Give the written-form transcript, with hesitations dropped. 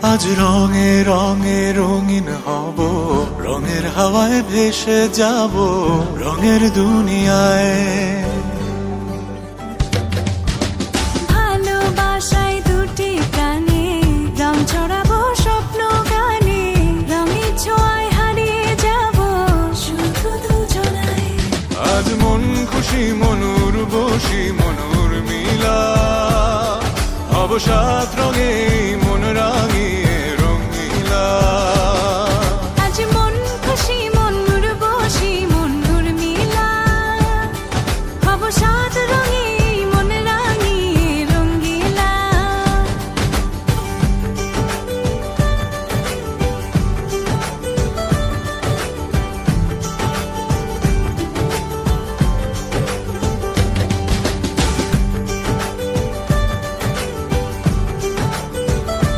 আজ রঙে রঙে রঙিন হব, রঙের হাওয়ায় ভেসে যাব রঙের দুনিয়ায়। ভালোবাসায় দুটি প্রাণে রং ছড়াবো স্বপ্ন গানে, রঙের ছোঁয়ায় হারিয়ে যাব শুধু দুজনায়। আজ মন খুশি মনুর বসি মনুর মিলা, অবসাদ রঙে